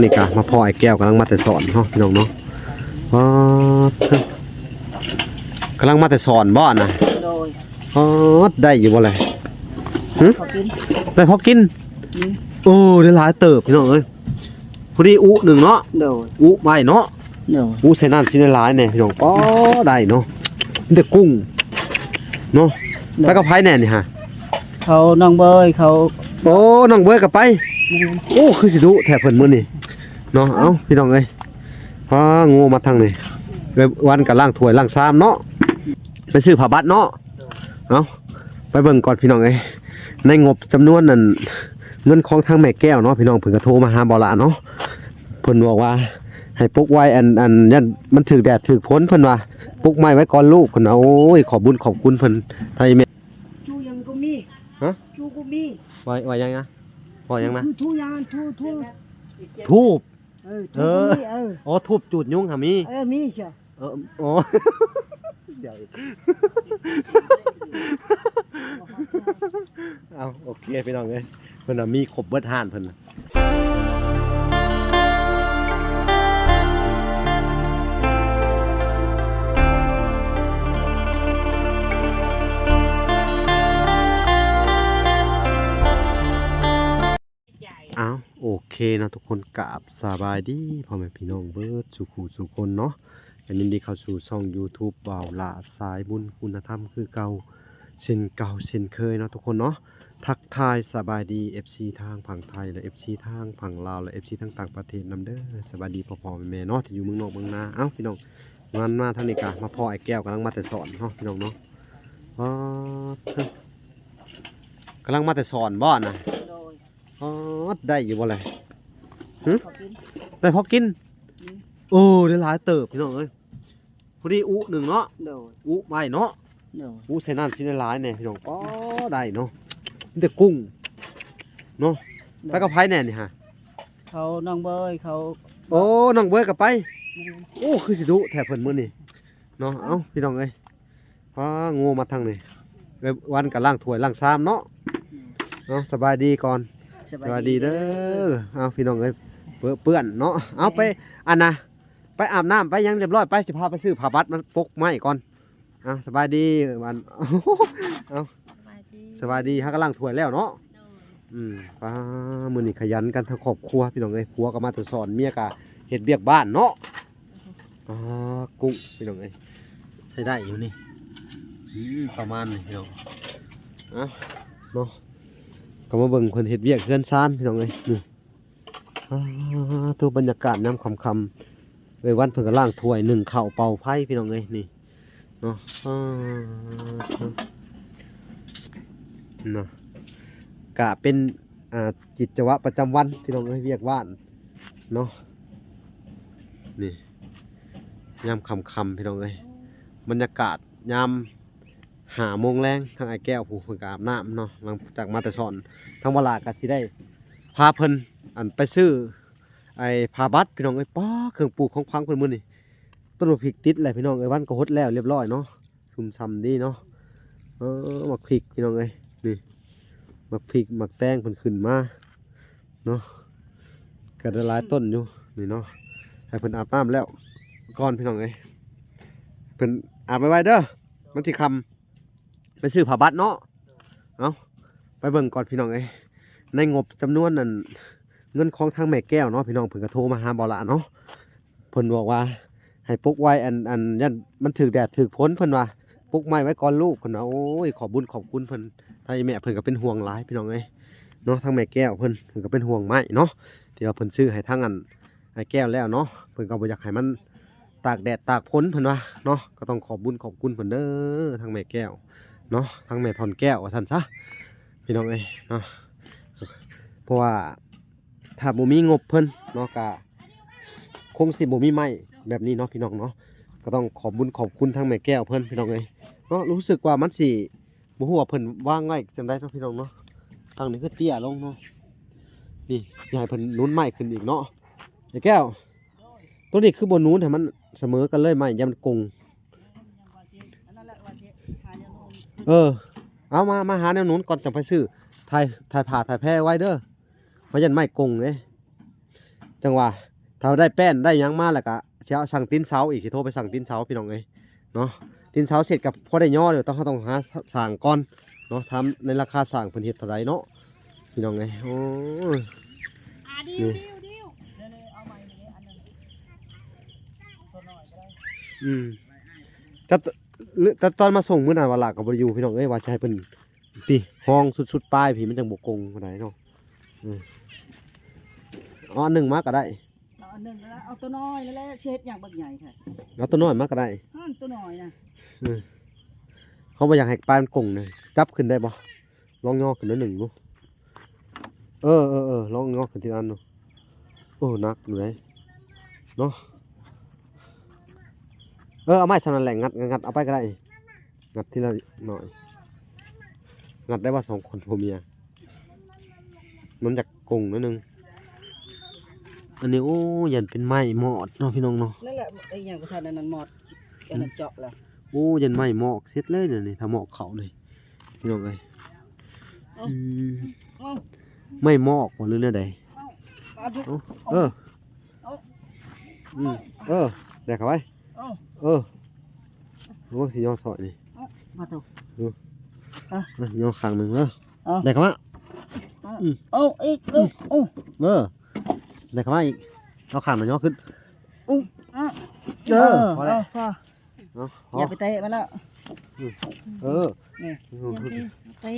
นี่กะมาพ่อไอ้แก้วกำลังมาแต่สอนเนาะพี่น้องเนาะกำลังมาแต่สอนบ่อนนะได้อยู่บ่เลยได้พอกินโอ้ได้หลายเติบพี่น้องเอ้ยพอดีอุหนึ่งเนาะอุใบเนาะอุใส่น้ำซีนหลายเนี่ยพี่น้องได้เนาะแต่กุ้งเนาะแล้วก็ไผ่แน่นี่ฮะเขาน้องเบยเขาโอ้น้องเบยกับไปโอ้คือสิดุแถบเพิ่นมื้อนี่เนาะเอ้าพี่น้องเอ้ยงูมาทางนี่วันกับล่างถ้วยล่างซ้ำเนาะไปซื้อผ้าบัตรเนาะเอ้าไปเบิ่งก่อนพี่น้องเอ้ยในงบจำนวนนั้นเงินของทางแม่แก้วเนาะพี่น้องเพิ่นก็โทรมาหาบ่ล่ะเนาะเพิ่นบอกว่าให้ปลุกไว้อันยันมันถึกแดดถึกฝนเพิ่นว่าปลุกไม้ไว้ก่อนลูกเพิ่นโอ้ยขอบบุญขอบคุณเพิ่นไทยแม่จูยังก็มีฮะจูก็มีไว้ยังนะพอยังนะทูยานทูทูบอ๋อทูบจุดยุงค่ะมีมีเชียวอ๋อเอาโอเคพี่น้องเอ้ยเพิ่นมีครบเบิดห่านเพิ่นเอาโอเคนะทุกคนกราบสบายดีพ่อแม่พี่น้องเบิดสุขุสุคนเนาะยินดีเข้าสู่ช่อง YouTube บ่าวละสายบุญคุณธรรมคือเก่าเช่นเก่าเช่นเคยนะทุกคนเนาะทักทายสบายดี FC ทางฝั่งไทยและ FC ทางฝั่งลาวและ FC ทางต่างประเทศนำเด้อสบายดีพ่อๆแม่ๆเนาะที่อยู่เมืองนอกเมืองนาเอ้าพี่น้องมาทางนี้กะมาพ่อไอ้แก้วกำลังมาแต่สอนเนาะพี่น้องเนาะกำลังมาแต่สอนบ่อนนะได้อยู่บ่เลยได้พอกินโอ้ได้หลายเติบพี่น้องเอ้ยพอดีอุหนึ่งเนาะอุใบเนาะอุใส่น้ำซีนหลายเนี่ยพี่น้องได้เนาะแต่กุ้งเนาะไปกับไผ่แน่นี่ฮะเขาน้องเบยเขาโอ้น้องเบยกับไปโอ้คือสิดุแถบเพิ่นมื้อนี่เนาะเอ้าพี่น้องเอ้ยงูมาทางนี่วันกับล่างถ้วยล่างซ้ำเนาะเนาะสบายดีก่อนสวัสดีเด้อเอาพี่น้องเอ้ยเปื้อนเนาะเอาไปอันนะไปอาบน้ำไปยังเรียบร้อยไปสิพาไปซื้อผ้าบัตรมันปกไม้ก่อนเอาสบายดีวันเอาสบายดีฮะกำลังถ้วยแล้วเนาะป้ามือนี่ขยันกันทั้งครอบครัวพี่น้องเอ้ยผัวก็มาแต่สอนเมียก็เฮ็ดเบียกบ้านเนาะกุ้งพี่น้องเอ้ยใช้ได้อยู่นี่ประมาณนี้พี่น้องเนาะก็มาเบิ่งคนเฮ็ดเวียกเฮือนซานพี่น้องเอ้ยนี่ตัวบรรยากาศน้ำคำวันเพิ่นก็ล้างถ้วย1ข้าวเป่าไผ่พี่น้องเอ้ยนี่เนาะกะเป็นกิจวัตรประจำวันพี่น้องเอ้ยเวียกบ้านเนาะนี่ยามคำพี่น้องเอ้ยบรรยากาศยาม5 โมงแรงทางไอ้แก้วผู้เพิ่นก็อาบน้ำเนาะหลังจากมาแต่สอนทางเวลาก็สิได้พาเพิ่นไปซื้อไอ้ผ้าบัตรพี่น้องเอ้ยเครื่องปลูกของพังเพิ่นมื้อนี่ต้นมะพริกติดเลยพี่น้องเอ้ยวันก็ฮดแล้วเรียบร้อยเนาะซุ่มซำดีเนาะมะพริกพี่น้องเอ้ยนี่มะพริกมะแตงเพิ่นขึ้นมาเนาะก็ได้หลายต้นอยู่นี่เนาะให้เพิ่นอาบน้ำแล้วก่อนพี่น้องเอ้ยเพิ่นอาบไว้เด้อมันสิค่ำไปซื้อผ้าบัตรเนาะเอาไปเบิ่งก่อนพี่น้องเอ้ยในงบจำนวนนั้นเงินของทางแม่แก้วเนาะพี่น้องเพิ่นก็โทรมาหาบ่ล่ะเนาะเพิ่นบอกว่าให้ปลุกไว้อันยันมันถึกแดดถึกฝนเพิ่นว่าปลุกไม้ไว้ก่อนลูกเพิ่นโอ้ยขอบบุญขอบคุณเพิ่นไทยแม่เพิ่นก็เป็นห่วงหลายพี่น้องเอ้ยเนาะทางแม่แก้วเพิ่นก็เป็นห่วงไม้เนาะที่ว่าเพิ่นซื้อให้ทางไอ้แก้วแล้วเนาะเพิ่นก็บ่อยากให้มันตากแดดตากฝนเพิ่นว่าเนาะก็ต้องขอบบุญขอบคุณเพิ่นเด้อทางแม่แก้วเนาะทางแม่ทอนแก้วว่าซั่นซะพี่น้องเอ้ยเนาะเพราะว่าถ้าบ่มีงบเพิ่นเนาะก็คงสิบ่มีไม้แบบนี้เนาะพี่น้องเนาะก็ต้องขอบบุญขอบคุณทางแม่แก้วเพิ่นพี่น้องเอ้ยเนาะรู้สึกว่ามันสิบ่ฮู้ว่าเพิ่นวางไว้จังได๋เนาะพี่น้องเนาะทางนี้คือเตี้ยลงเนาะนี่อยากให้เพิ่นนุ้นไม้ขึ้นอีกเนาะไอ้แก้วตัวนี้คือบ่นุ้นให้มันเสมอกันเลยไม้อย่ามันกงเอามาหาแนวนุ้นก่อนจะไปซื้อถ่ายผ้าถ่ายแพรไว้เด้อเพราะยันไม้กงเด้ จังหวะถ้าได้แป้นได้หยังมาแล้วก็สิเอาสั่งตีนเสาอีกสิโทรไปสั่งตีนเสาพี่น้องเอ้ยเนาะตีนเสาเสร็จกับพอได้ย่อเดี๋ยวต้องหาสั่งก่อนเนาะทำในราคาสั่งเพิ่นเฮ็ดเท่าไหร่เนาะพี่น้องเอ้ยโอ้ยนี่อืมแต่ตอนมาส่งมื้อนั้นว่าหลักก็บ่ได้อยู่พี่น้องเอ้ยว่าจะให้เพิ่นติห้องสุดๆปลายพี่มันจังบ่กงปานใดเนาะเอาอันหนึ่งมาก็ได้ เอาอันหนึงแล้วเอาตัวน้อยแล้วเช็ดอย่างบักใหญ่ค่ะ เอาตัวน้อยมาก็ได้ ตัวน้อยนะ เขาบ่อยากให้ปลามันกงเลยจับขึ้นได้บ่ลองย่อขึ้นนิดหนึ่งดูเออลองย่อขึ้นทีละอันดูโอ้หนักอยู่เลยเนาะเอาไม้สำนันแหล่งงัดเอาไปก็ได้งัดทีละหน่อยงัดได้ว่า2 คนผัวเมียมันจากกงนิดนึงอันนี้โอ้ยันเป็นไม้หมอดเนาะพี่น้องเนาะ นั่นแหละไอ้อย่างประธานนั้นหมดอันนั้นเจาะแล้ว โอ้ยันไม้หมอกเสร็จเลยเนี่ยนี่ถ้าหมอกเขาเลยพี่น้องเอ้ยไม่หมอกบ่หรือเรื่องใดได้เข้าไปรู้ว่าสิย่อซอยนี่ มาถูก ย่อข้างหนึ่งได้เข้ามาอีกได้เข้ามาอีกเอาข้างหนึ่งย่อขึ้นพอแล้วอย่าไปเตะมันแล้วนี่เตะ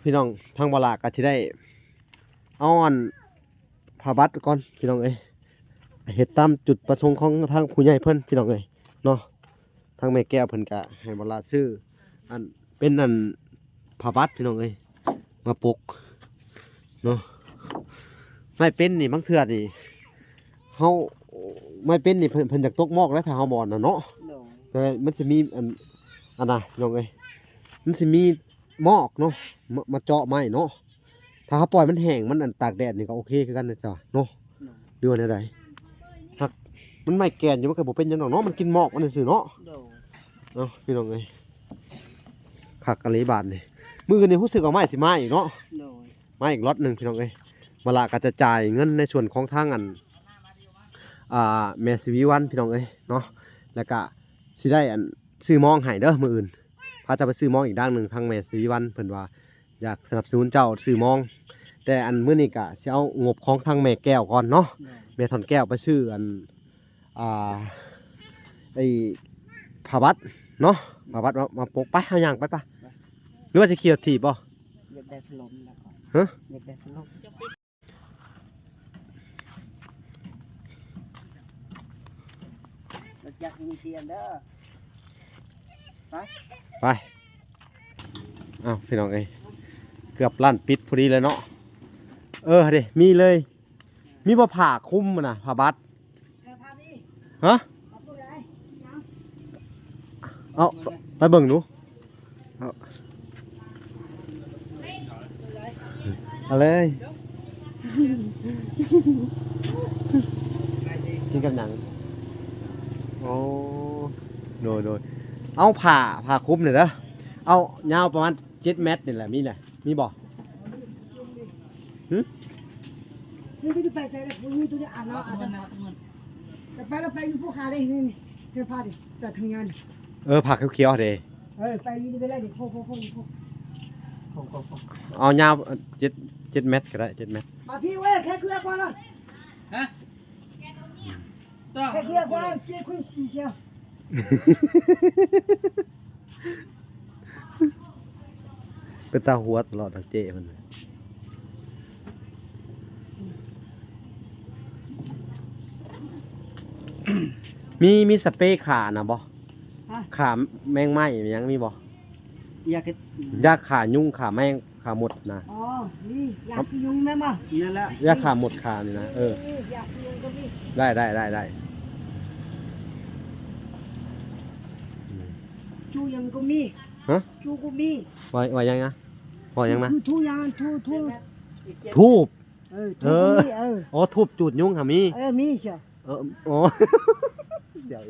พี่น้องทางบลาก็จะได้เอาอันผ้าบัตรก่อนพี่น้องเอ้ยเฮ็ดตามจุดประสงค์ของทางผู้ใหญ่เพิ่นพี่น้องเอ้ยเนาะทางแม่แก้วเพิ่นก็ให้บลาซื้ออันเป็นอันผ้าบัตรพี่น้องเอ้ยมาปกเนาะไม่เป็นนี่บางเทื่อนี่เฮาไม่เป็นนี่เพิ่นอยากตกหมอกแล้วถ้าเฮาบ่อนน่ะเนาะแต่มันสิมีอันน่ะพี่น้องเอ้ยมันสิมีหมอกเนาะมาเจาะไม้เนาะถ้าเขาปล่อยมันแห้งมันอันตากแดดนี่ก็โอเคคือกันนะจ๊ะเนาะดูอันใดหักมันไม่แก่นอยู่มันก็บ่เป็นหยังดอกเนาะมันกินหมอกมันซื่อเนาะพี่น้องเอ้ยคักกะลีบาทนี่มื้อนี้รู้สึกว่าไม้สิมาอีกเนาะมาอีกล็อตนึงพี่น้องเอ้ยเวลาก็จะจ่ายเงินในส่วนของทางอันแม่สิวิวันพี่น้องเอ้ยเนาะแล้วก็สิได้อันซื้อมองให้เด้อมื้ออื่นพาจะไปซื้อมองอีกด้านหนึ่งทางแม่สิวิวันเพิ่นว่าอยากสนับสนุนเจ้าซื้อมองแต่อันมื้อนี้ก็สิเอางบของทางแม่แก้วก่อนเนาะแม่ถอนแก้วไปซื้ออันไอ้ผ้าบัตรเนาะผ้าบัตรมาปกไปเฮาย่างไปปะหรือว่าจะเคี่ยวถีบบ่อยากได้ถล่มแล้วก็ฮะอยากได้ถล่มอยากมีเสียงเด้อไปอ้าวพี่น้องเอ้ยเกือบลั่นปิดพอดีเลยเนาะเด้มีเลยมีบ่ผ่าคุ้มน่ะผ้าบัตรฮะเอาไปเบิ่งดูเอาเลยกินกับหนังโอ้โดยเอาผ่าคุ้มหน่อยเด้อเอายาวประมาณ7 เมตรนี่แหละมีบ่นี่ที่ไปใส่แล้วนี่ตัวนี้อ่านแล้วแต่ไปแล้วไปอยู่พวกขาได้นี่เพื่อพาดิใส่ทำงานผักเขียวๆเด้ไปอยู่ไปได้ดิโคเอายาว7 เมตรก็ได้7 เมตรมาพี่เว้ยแค่เคลียร์ก่อนนะฮะแค่เคลียร์ก่อนเจ๊คุณสีเชียวเป็นตาหัวตลอดเจ๊มันมีสเปรย์ขานะบ่ขาแมงไม้ยังมีบ่ยาขายุ่งขาแมงขาหมดนะอ๋อนี่ยาสียุงแม่มานั่นแหละยาขาหมดขานี่นะยาสียุงก็มีได้จูยังก็มีฮะจูก็มีว่ายังนะทูยังทูบอ๋อทูบจุดยุ่งค่ะมีมีเชียวอ๋อเดี๋ยว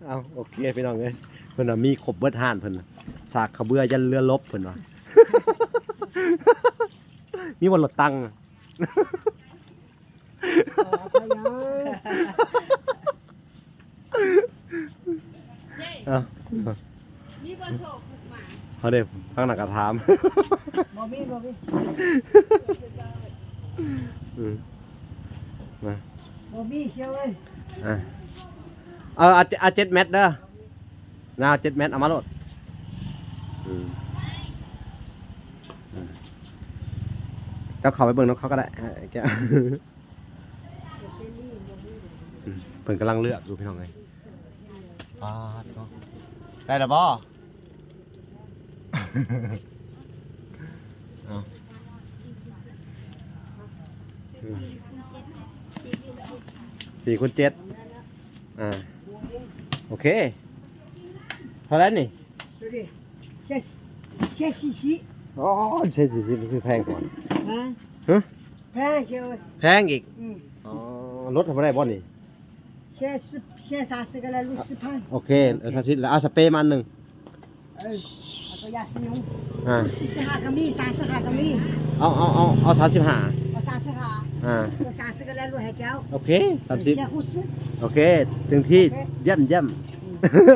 เอาโอเคพี่น้องเอ้ยเพิ่นมีครบเบิดห่านเพิ่นสากขะเบือยันเรือลบเพิ่นว่า มีบนรถตังค์อะ พยา เย้ เอ้า มีบอโชคผูกหมา เขาเด้ข้างหน้าก็ถาม บ่มีบ่มี อืมมา บ่มีเชียวเอ้ย อ่ะเอา7 เม็ดเด้อนาเอา7 เม็ดเอามาโลดอืมเจ้าเข้าไปเบิ่งน้องเขาก็ได้แกอืมเพิ่นกำลังเลือกอยู่พี่น้องเอ้ยได้แล้วบ่ เอา4 x 7โอเคเท่าไหร่นี่ ดูดิเสียสิสิ อ๋อใช่สิมันคือแพงกว่า ฮะ ฮะ แพงเชียวเอ้ย แพงอีก อ๋อรถทำอะไรบ่นี่ เสีย30ก็แล้วรู้10,000 โอเคถ้าชิดแล้วเอาสเปรย์มาอันหนึ่ง เอ้ยเอาตัวยาสียุง อ่า 45ก็มี35ก็มี เอา35 เอา35 อ่า ตัว30ก็แล้วรู้ให้เจ้า โอเค เสีย 30 คุส โอเค ถึงที่เยี่ยม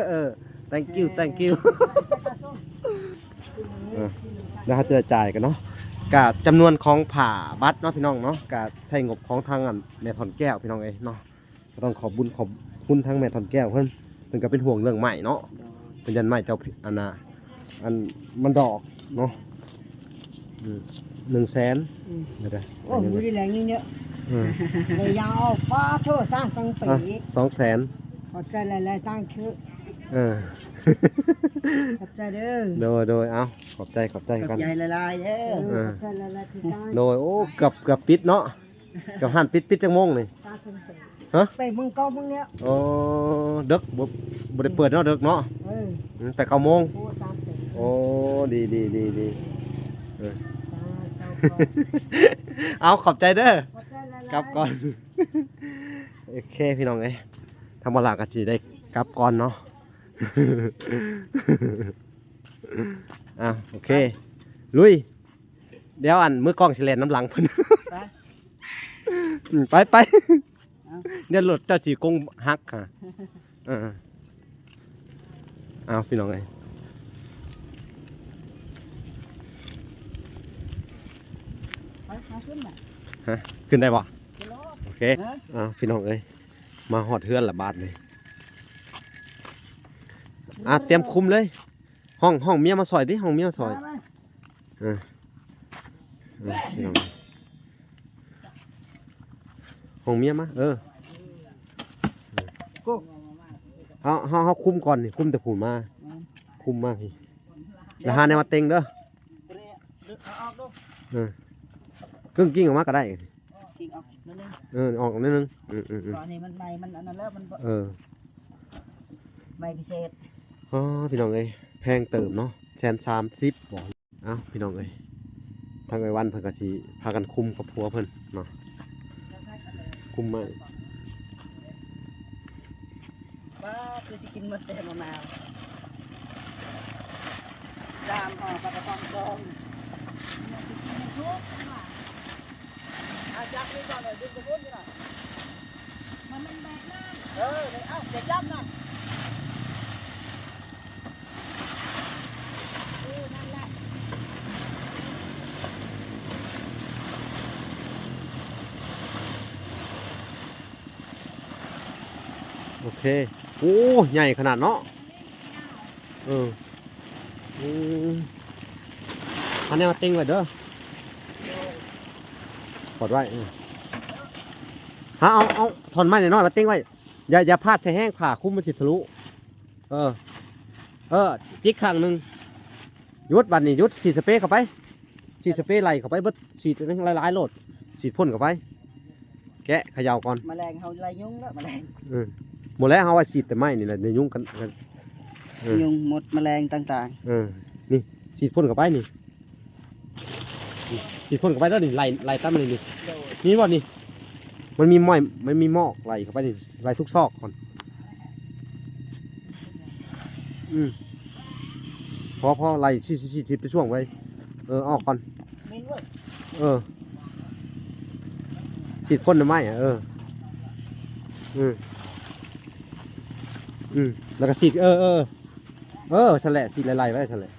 เออ thank you แล้วเขาจะจ่ายกันเนาะกับจำนวนของผ่าบัตรเนาะพี่น้องเนาะกับใช้งบของทางอันแม่ถอนแก้วพี่น้องเอ้ยเนาะก็ต้องขอบคุณทางแม่ถอนแก้วเพิ่นก็เป็นห่วงเรื่องใหม่เนาะเป็นยันใหม่เจ้าอันน่ะอันมันดอกเนาะ100,000เดี๋ยว โอ้มือดีแรงนี่เนี่ย ๆ เลยยาวฟ้าโทษสร้างสังปี 200,000 ขอบใจหลายๆตั้งคือ เออ ขอบใจเด้อ โดยเอาขอบใจ ข กั อน บใจหลายๆเด้อขอบใจหลายๆคือตั้ง โดยโอ้เกือบปิดเนาะเกือบหันปิดจังโมงนี่ สร้างสังปี ฮะ ไปมึงเก้ามึงเนี่ย โอ้ดึกบ่ได้เปิดเนาะดึกเนาะ เออ ไป9 โมง โอ้สามปี โอ้ดีเออ สามปี เอาขอบใจเด้อ ขอบใจหลายๆ กลับก่อน โอเคพี่น้องเอ้ยทำเวลาก็สิได้กลับก่อนเนาะ โอเค ลุย เดี๋ยวมือกล้องสิเล่นน้ำหลังเพิ่น ไปเดี๋ยวรถเจ้าสีกงฮักค่ะเอาพี่น้องเอ้ย ไปหาขึ้นน่ะ ฮะขึ้นได้บ่ ขึ้นรถ โอเคพี่น้องเอ้ยมาหอดเฮือนละบาทเลยเตรียมคุมเลย ห้องเมียมาซอยดิห้องเมียมาซอยพี่น้องห้องเมียมากูเขาคุมก่อนนี่คุมแต่ผูนมาคุมมาพี่แล้วหาแนวมาเต็งเด้อ เอาออกดู กึ่งกิ้งออกมาก็ได้ ทิ้งออกนิดนึง ออกนิดนึงก่อนนี้มันใหม่มันอันนั้นแล้วมันใหม่พิเศษ พี่น้องเอ้ยแพงเติมเนาะ130บอกพี่น้องเอ้ยทางไอ้วันเพิ่นก็สิพากันคุมกับผัวเพิ่นเนาะคุมมา ว่าคือสิกินหมดแต่มะนาวจามห่อปลากระป๋องดองจับนี่ก่อนเลยดึงกระปุกนี่น่ะ มันเป็นแบบนั้น เดี๋ยวจับน่ะ นั่นแหละ โอเคโอ้ใหญ่ขนาดเนาะอันนี้มาติ้งไว้เด้อกดไว้เอาถอนไม้หน่อยมาติ้งไว้อย่าพลาดใช้แห้งผ่าคุ้มมันสิทะลุจิกข้างหนึ่งยุดบัดนี่ยุดฉีดสเปรย์เข้าไปฉีดสเปรย์ไหลเข้าไปเบิดฉีดหลายๆโหลดฉีดพ่นเข้าไปแกะเขย่าก่อน แมลงเขาไล่ยุงแล้วแมลง หมดแล้วเขาว่าฉีดแต่ไม้นี่แหละในยุ่งกัน ยุงหมดแมลงต่าง นี่ฉีดพ่นเข้าไปนี่ฉีดพ่นเข้าไปแล้วนี่ไหลตามมันนี่นี่บ่นี่มันมีม้อยมันมีหมอกไหลเข้าไปนี่ไหลทุกซอกก่อนพอไหลฉีดไปช่วงไว้ออกก่อน สีดพ่นน้ำไม้อ่ะแล้วก็สีดฉละสีดลายๆไว้ฉละ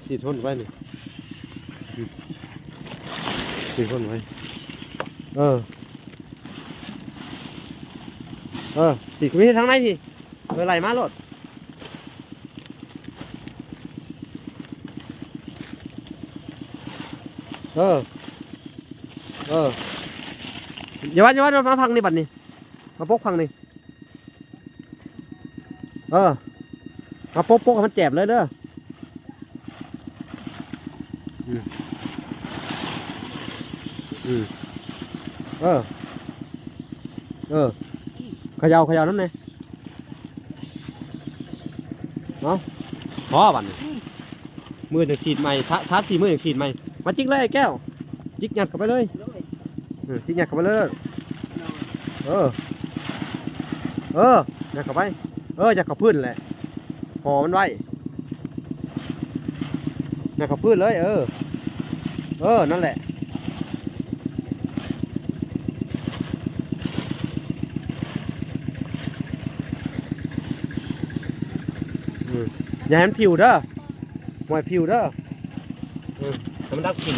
สีดพ่นไว้นี่สีดพ่นไว้สีดมีทั้งในทีไหลมาโลดอย่าว่ามาพังนี่บัดนี้มาปกพังนี่มาปกให้มันแจ็บเลยเด้อเขย่านั่นไงเนาะพอบัดนี้มือหนึ่งฉีดใหม่ชาร์จ4 มือหนึ่งฉีดใหม่มาจิกเลยแก้วจิกหยัดเข้าไปเลยจิกหยัดเข้าไปเลยหยัดเข้าไปหยัดเข้าพื้นแหละห่อมันไว้หยัดเข้าพื้นเลยนั่นแหละอย่าให้มันผิวเด้อมวยผิวเด้อให้มันดับกลิ่น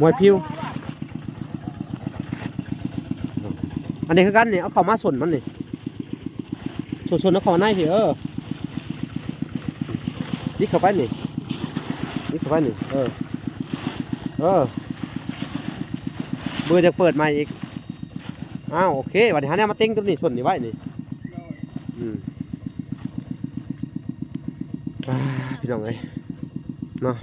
มวยผิวอันนี้คือกันนี่เอาเข้ามาส่วนมันนี่ส่วนเอาเข้ามาในพี่ยิกเข้าไปนี่ยิกเข้าไปนี่มือจะเปิดใหม่อีกโอเควันนี้ฮะเนี่ยมาติ้งตัวนี้ส่วนนี้ไว้นี่พี่น้องเลยเนาะ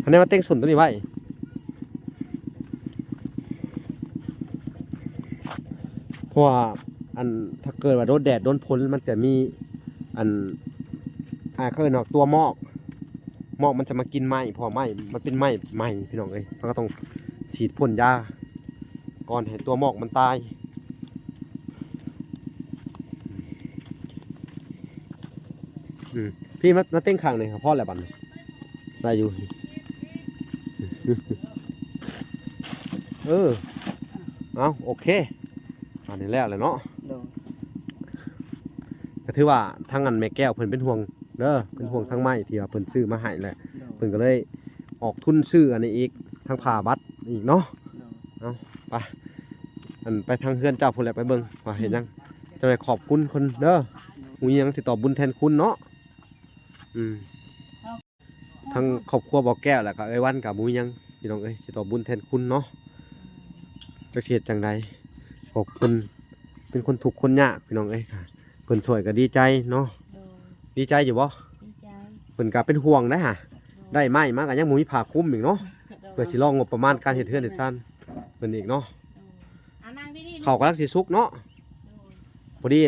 อันนี้มาเต้งส่วนตัวนี้ไว้เพราะว่าถ้าเกิดว่าโดนแดดโดนฝนมันจะมีเคยเนาะตัวหมอกมันจะมากินไม้พอไม้มันเป็นไม้พี่น้องเอ้ยมันก็ต้องฉีดพ่นยาก่อนให้ตัวหมอกมันตายพี่มาเต้งข้างเลยครับพ่อแหละบันได้อยู่โอเคอันนี้แล้วเลยเนาะก็ถือว่าทั้งแม่แก้วเพิ่นเป็นห่วงเด้อเป็นห่วงทั้งไม้ที่ว่าเพิ่นซื้อมาให้แหละเพิ่นก็เลยออกทุนซื้ออันนี้อีกทั้งผ่าบัตรอีกเนาะไปทางเฮือนเจ้าพุ่นแหละไปเบิ่งว่าเห็นยังจะได้ขอบคุณคนเด้อหมูยังสิตอบบุญแทนคุณเนาะทั้งครอบครัวบ่แก้วแหละก็วันกับหมูยังพี่น้องสิตอบบุญแทนคุณเนาะจะเฮ็ดจังใดขอบคุณเป็นคนทุกข์คนยากพี่น้องค่ะเพิ่นช่วยก็ดีใจเนาะดีใจอยู่บ่ดีใจเพิ่นก็เป็นห่วงนะฮะได้ไม้มาก็ยังบ่มีผ้าคลุมอีกเนาะเพื่อสิรองงบประมาณการเฮ็ดเฮือนเฮ็ดซ่านเพิ่นอีกเนาะเขากำลังสิสุกเนาะพอดี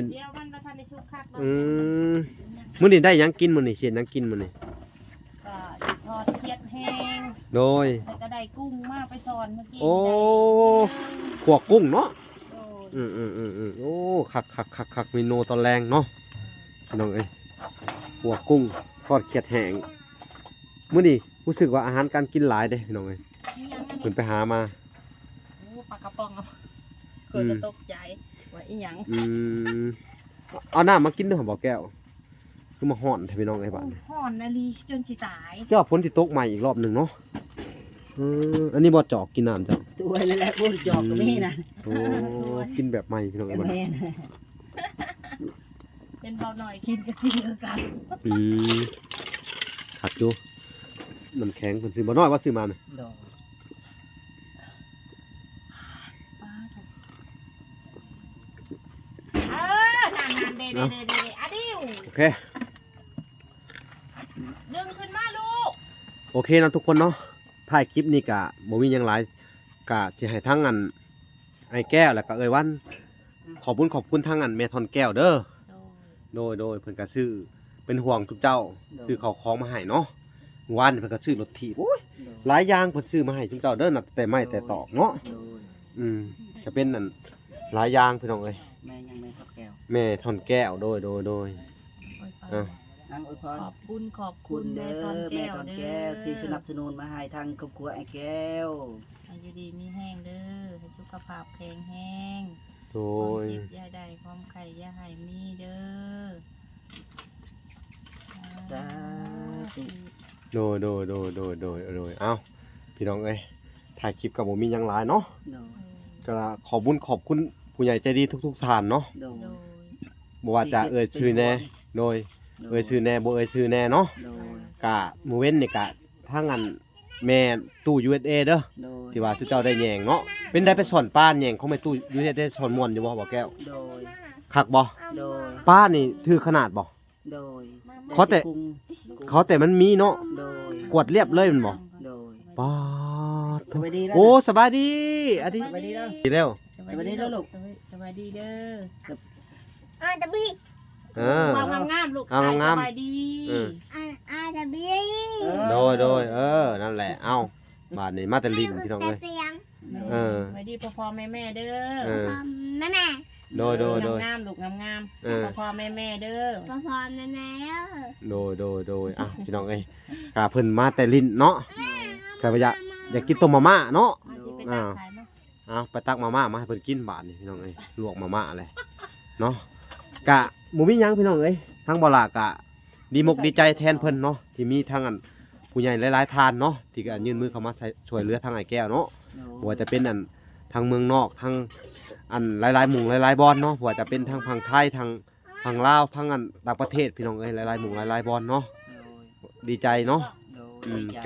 มื้อนี้ได้ยังกินมื้อนี้เสียยังกินมื้อนี้ก็ทอดเคียดแห้งโดยก็ได้กุ้งมาไปสอนเมื่อกี้ขวกกุ้งเนาะโอ้คักเมนูตอนแรงเนาะพี่น้องขวกกุ้งทอดเคียดแห้งมื้อนี้รู้สึกว่าอาหารการกินหลายเด้พี่น้องเพิ่นไปหามาปลากระป๋องเกิดตกใจว่าอีหยังเอาน้ำมากินด้วยบ่แก้วคือมาห่อนพี่น้องบ้านห่อนนาลีจนสิตายเจ้าพ้นที่ตกใหม่อีกรอบหนึ่งเนาะอันนี้บ่จอกกินน้ำจ้ะตัวนั่นแหละบ่จอกก็มีนะกินแบบใหม่พี่น้องบ้านเป็นเบาหน่อยกินก็กินกันขัดอยู่น้ำแข็งคนซื้อบ่น้อยว่าซื้อมาเนี่ยโอเคดึงขึ้นมาลูกโอเคนะทุกคนเนาะถ่ายคลิปนี้กะบ่มียังไรกะสิให้ทั้งไอ้แก้วแล้วก็วันขอบคุณทั้งแม่ทอนแก้วเด้อโดยเพิ่นก็ซื้อ เป็นห่วงทุกเจ้าซื้อข้าวของมาให้เนาะวานเพิ่นก็ซื้อรถถีบโอ้ยหลายอย่างเพิ่นซื้อมาให้ทุกเจ้าเด้อนับแต่ไม้แต่ตอกเนาะ โดย จะเป็นอันหลายอย่างพี่น้องเอ้ย แม่ยังไม่ทับแก้ว แม่ทอนแก้วโดย อ่ะ นางอวยพร ขอบคุณขอบ คุ คุณ ณ เด้ แม่ อ ทอน แม่ แก้ว ตอนแก้วที่สนับสนุนมาให้ทางครอบครัวไอ้แก้ว ให้อยู่ดีมีแห้งเด้อให้สุขภาพแข็งแรง โด ความ ย เจ็บอย่าได้ความไข้อย่าให้มีเด้อ สาธุ โดยเอ้าพี่น้องเอ้ยถ่ายคลิปกับผมมีหยังหลายเนาะ โดย ก็ขอบคุณผู้ใหญ่ใจดีทุกท่านเนาะ โดย โดย บ่ว่าจะเอ่ยชื่อแน่โดยเอ่ยชื่อแน่บ่เอ่ยชื่อแน่เนาะ โดย กะมื้อเว้นนี่กะทางอันแม่ตู้ USA เด้อ โดย ที่ว่าทุกเจ้าได้แยงเนาะเป็นได้ไปสอนป้านแยงของแม่ตู้ USA สอนม่วนอยู่บ่แก้ว โดย คักบ่ โดย ป้านนี่ถือขนาดบ่ โดย เขาแต่มันมีเนาะ โดย กวดเรียบเลยแมันบ่ โดย ป้า สวัสดีแล้ว โอ้สบายดีอาทิ สวัสดีแล้ว ดีแล้ว สวัสดีเด้อลูกสวัสดีเด้อ ตะบี้ เออ วางงามๆลูก เอางามๆ สบายดี เออ ตะบี้ โดยนั่นแหละเอ้าบาดนี้มาแต่ลินพี่น้องเอ้ย เออ สวัสดีพ่อๆแม่ๆเด้อ เออ แม่แม่ โดย งามๆลูกงาม เออ ๆพ่อๆแม่ๆเด้อ พอแม่แม่ โดยอ่ะพี่น้องเอ้ยกะเพิ่นมาแต่ลินเนาะกะว่าอยากกินต้มมาม่าเนาะ มาสิไปตักขายมั้ง เอาไปตักมาม่ามาให้เพิ่นกินบาดนี้พี่น้องเอ้ยลวกมาม่าอะไรเนาะกะบ่มีหยังพี่น้องเอ้ยทั้งบ่ล่ะกะดีมกดีใจแทนเพิ่นเนาะที่มีทั้งอันผู้ใหญ่หลายๆท่านเนาะที่ก็ยื่นมือเข้ามาช่วยเหลือทางไอ้แก้วเนาะบ่ว่าจะเป็นอันทางเมืองนอกทางอันหลายๆหมู่หลายๆบอนเนาะบ่ว่าจะเป็นทางฝั่งไทยทางลาวทางอันต่างประเทศพี่น้องเอ้ยหลายๆหมู่หลายๆบอนเนาะดีใจเนาะ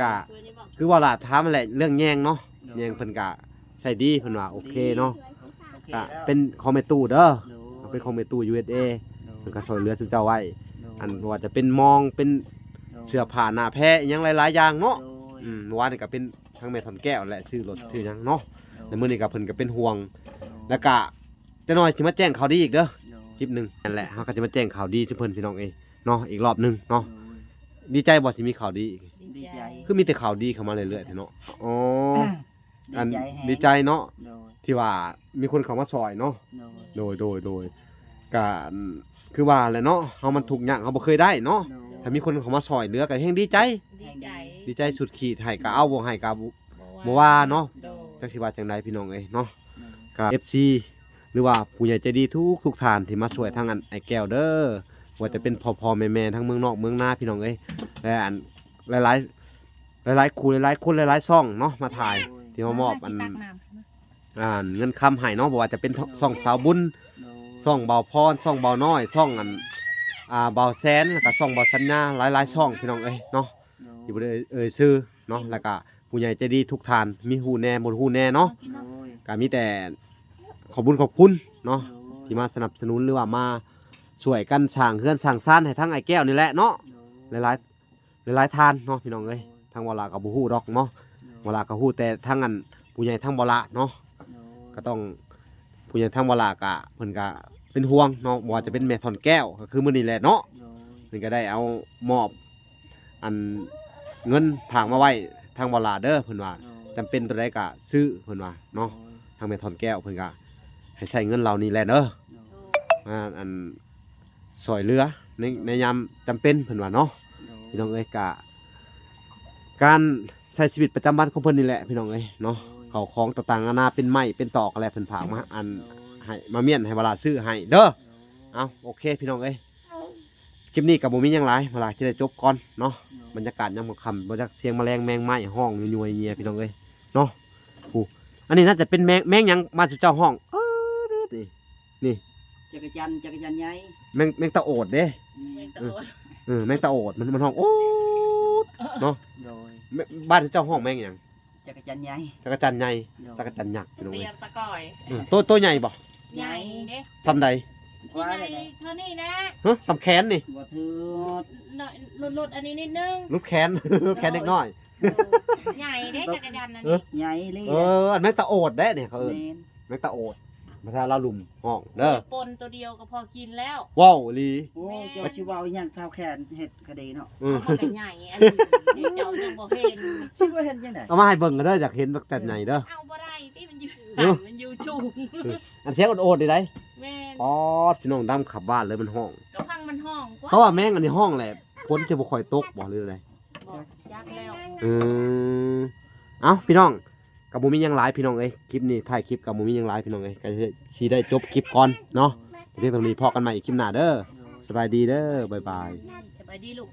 กะ คือว่าล่ะถามนั่นแหละเรื่องแยงเนาะแยงเพิ่นกะใส่ดีเพิ่นว่าโอเคเนาะกะเป็นคอมเมตู้เด้อเป็นคอมเมตู้ USA เพิ่นก็ช่วยเหลือซุเจ้าไว้อันบ่ว่าจะเป็นมองเป็นเสื้อผ้าหน้าแพรอิหยังหลายๆอย่างเนาะเมื่อวานนี่ก็เป็นทั้งแม่ถอนแก้วแหละชื่อรถชื่อหยังเนาะแล้วมื้อนี้ก็เพิ่นก็เป็นห่วงแล้วก็จะน้อยสิมาแจ้งข่าวดีอีกเด้อคลิปหนึงนั่นแหละเฮาก็จะมาแจ้งข่าวดีซุเพิ่นพี่น้องเอ้ยเนาะอีกรอบหนึงเนาะดีใจบ่สิมีข่าวดีอีก ดีใจ คือมีแต่ข่าวดีเข้ามาเรื่อยๆเนาะอ๋ออัน ดี ดี ใจ ใจเนาะ โดย ที่ว่ามีคนเข้ามาซอยเนาะ โดย โดยก็คือว่าแหละเนาะเฮามันทุกข์ยากเฮาบ่เคยได้เนาะ โดย ถ้ามีคนเข้ามาซอยเหลือก็แฮงดีใจ ดีใจ ดีใจสุดขีดให้ก็เอาบ่ให้ก็บ่ บ่ ว่าเนาะ โดย จักสิว่าจังไดพี่น้องเอ้ยเนาะก็ FC หรือว่าผู้ใหญ่ใจดีทุกท่านที่มาช่วยทางอันไอ้แก้วเด้อว่าจะเป็นพ่อๆแม่ๆทั้งเมืองนอกเมืองนาพี่น้องเอ้ยและอันหลายๆคู่หลายๆคนหลายๆช่องเนาะมาถ่าย ที่มามอบอัน ตักน้ำ เงินคำให้เนาะบ่ว่าจะเป็นช่องสาวบุญช่องเบาพรช่องเบาน้อยช่องอันเบาแสนแล้วก็ช่องเบาสัญญาหลายๆช่องพี่น้องเอ้ยเนาะที่บ่ได้เอ่ยชื่อเนาะแล้วก็ผู้ใหญ่ใจดีทุกท่านมีฮู้แน่บ่ฮู้แน่เนาะก็มีแต่ขอบคุณเนาะที่มาสนับสนุนหรือว่ามาช่วยกันสร้างเรือนสร้างซ่านให้ทั้งไอ้แก้วนี่แหละเนาะหลายๆท่านเนาะพี่น้องเอ้ยทางเวลาก็บ่ฮู้ดอกเนาะเวลาก็ฮู้แต่ทั้งอันผู้ใหญ่ทั้งบ่ละเนาะก็ต้องผู้ใหญ่ทั้งบ่ละก็เพิ่นก็เป็นห่วงเนาะบ่ว่าจะเป็นแม่ถอนแก้วก็คือมื้อนี้แหละเนาะเพิ่นก็ได้เอามอบอันเงินผางมาไว้ทางบ่ละเด้อเพิ่นว่าจำเป็นตัวใดก็ซื้อเพิ่นว่าเนาะทางแม่ถอนแก้วเพิ่นก็ให้ใช้เงินเหล่านี้แหละเด้อมาอันซอยเหลือในยามจำเป็นเพิ่นว่าเนาะพี่น้องเอ้ยก็การใช้ชีวิตประจำวันของเพิ่นนี่แหละพี่น้องเอ้ยเนาะเข้าของต่างๆนานาเป็นไม้เป็นตอกอะไรเพิ่นผากมาอันให้มาเมียนให้เวลาซื้อให้เด้อเอาโอเคพี่น้องเอ้ยคลิปนี้ก็บ่มีหยังหลายเวลาที่ได้จบก่อนเนาะบรรยากาศยามค่ำบ่จักเสียงแมลงแมงไม้ห้องยั่วๆเงียพี่น้องเอ้ยเนาะอันนี้น่าจะเป็นแมงหยังมาสู่เจ้าห้องนี่ จักรจันทร์ใหญ่ แมงตะโอดเด้ ไม่ตลอด แมงตะโอดมันห้องโอ้เนาะ โดย บ้านเจ้าห้องแมงหยัง จักรจันทร์ใหญ่ จักรจันทร์ใหญ่ โดย จักรจันทร์ยักษ์พี่น้อง เตรี เอ้ ย ย มตะก่อย ตัวใหญ่บ่ ใหญ่เด้ ทำใด ที่ใหญ่เท่านี้นะ ฮะสำแขนนี่ บ่ถือ หน่อยหลุดอันนี้นิดนึง ลูกแขน ลูกแขนเล็กน้อย ใหญ่เด้จักรยานอัน เอ นี้ อ ใหญ่เลย อันแมงตะโอดได้เนี่ยเขาเอิ้น แม่น แมงตะโอด มาถ้าเราลุมห้องเด้อ ปนตัวเดียวก็พอกินแล้ว ว้าวลี โอ้เจ้าชิเวาอีหยังเท้าแขนเฮ็ดคดีเนาะ อืม มันก็ใหญ่อันนี้เดี๋ยวเจ้ายังบ่เห็น ชิว่าเห็นยังไง เอามาให้เบิ่งกันเด้ออยากเห็นแบบแต่ไหนเด้อ เอาบ่ได้ที่มันอยู่ เอ้า มันอยู่ชูง อันเสียงโอดๆได้ แม่น อ๋อพี่น้องดำขับบ้านเลยมันห้อง ก็พังมันห้องกว่า เขาว่าแม่งอันนี้ห้องแหละพ้นจะบ่ค่อยตกบ่หรืออะไร บอกยักแล้ว เอ้าพี่น้องกับบ่มีหยังหลายพี่น้องเอ้ยคลิปนี้ถ่ายคลิปกับบ่มีหยังหลายพี่น้องเอ้ยก็สิได้จบคลิปก่อนเนาะเดี๋ยวตรงนี้พอกันใหม่อีกคลิปหน้าเด้อสบายดีเด้อบ๊ายบาย สบายดีลูก